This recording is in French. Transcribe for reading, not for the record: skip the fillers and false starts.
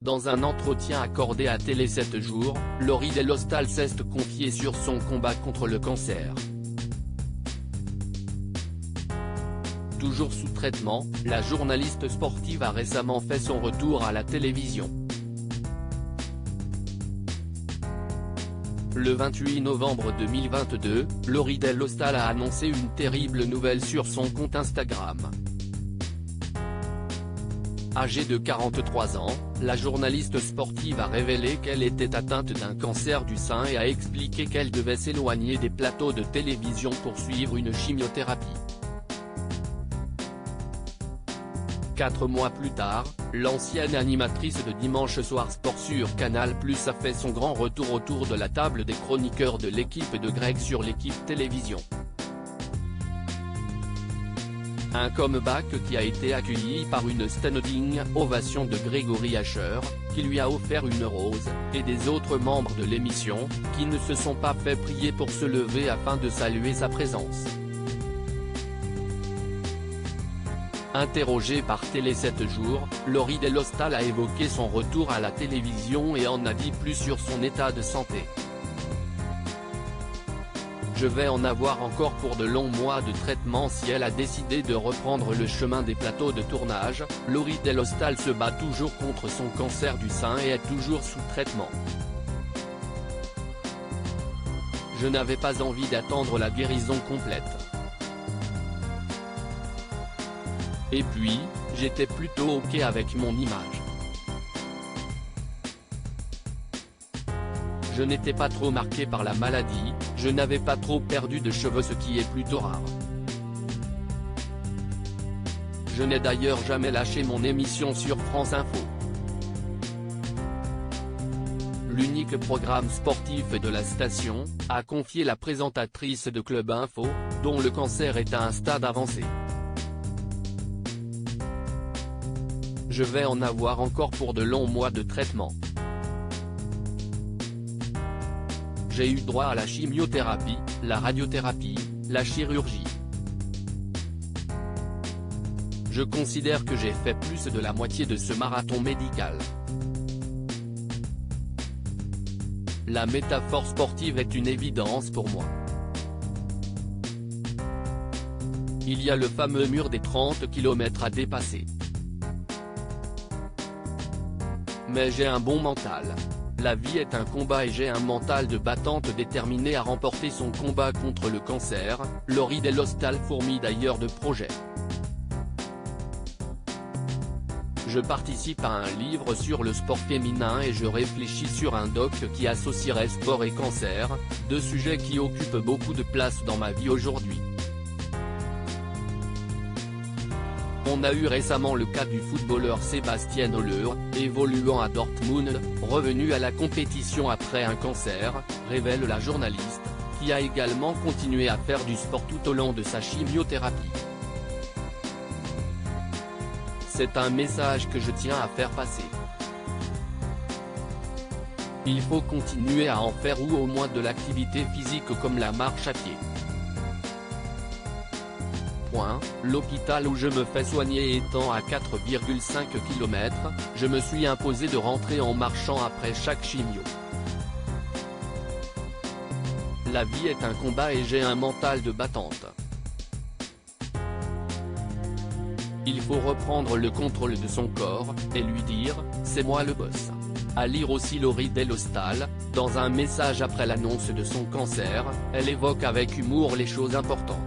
Dans un entretien accordé à Télé 7 jours, Laurie Delhostal s'est confiée sur son combat contre le cancer. Toujours sous traitement, la journaliste sportive a récemment fait son retour à la télévision. Le 28 novembre 2022, Laurie Delhostal a annoncé une terrible nouvelle sur son compte Instagram. Âgée de 43 ans, la journaliste sportive a révélé qu'elle était atteinte d'un cancer du sein et a expliqué qu'elle devait s'éloigner des plateaux de télévision pour suivre une chimiothérapie. 4 mois plus tard, l'ancienne animatrice de Dimanche Soir Sport sur Canal+ a fait son grand retour autour de la table des chroniqueurs de l'équipe de Greg sur l'équipe télévision. Un comeback qui a été accueilli par une standing ovation de Grégory Asher, qui lui a offert une rose, et des autres membres de l'émission, qui ne se sont pas fait prier pour se lever afin de saluer sa présence. Interrogée par Télé 7 jours, Laurie Delhostal a évoqué son retour à la télévision et en a dit plus sur son état de santé. Je vais en avoir encore pour de longs mois de traitement si elle a décidé de reprendre le chemin des plateaux de tournage. Laurie Delhostal se bat toujours contre son cancer du sein et est toujours sous traitement. Je n'avais pas envie d'attendre la guérison complète. Et puis, j'étais plutôt ok avec mon image. Je n'étais pas trop marqué par la maladie, je n'avais pas trop perdu de cheveux, ce qui est plutôt rare. Je n'ai d'ailleurs jamais lâché mon émission sur France Info. L'unique programme sportif de la station, a confié la présentatrice de Club Info, dont le cancer est à un stade avancé. Je vais en avoir encore pour de longs mois de traitement. J'ai eu droit à la chimiothérapie, la radiothérapie, la chirurgie. Je considère que j'ai fait plus de la moitié de ce marathon médical. La métaphore sportive est une évidence pour moi. Il y a le fameux mur des 30 km à dépasser. Mais j'ai un bon mental. La vie est un combat et j'ai un mental de battante déterminée à remporter son combat contre le cancer. Laurie Delhostal fourmille d'ailleurs de projets. Je participe à un livre sur le sport féminin et je réfléchis sur un doc qui associerait sport et cancer, deux sujets qui occupent beaucoup de place dans ma vie aujourd'hui. On a eu récemment le cas du footballeur Sébastien Haller, évoluant à Dortmund, revenu à la compétition après un cancer, révèle la journaliste, qui a également continué à faire du sport tout au long de sa chimiothérapie. C'est un message que je tiens à faire passer. Il faut continuer à en faire ou au moins de l'activité physique comme la marche à pied. L'hôpital où je me fais soigner étant à 4,5 km, je me suis imposé de rentrer en marchant après chaque chimio. La vie est un combat et j'ai un mental de battante. Il faut reprendre le contrôle de son corps, et lui dire, c'est moi le boss. À lire aussi Laurie Delhostal, dans un message après l'annonce de son cancer, elle évoque avec humour les choses importantes.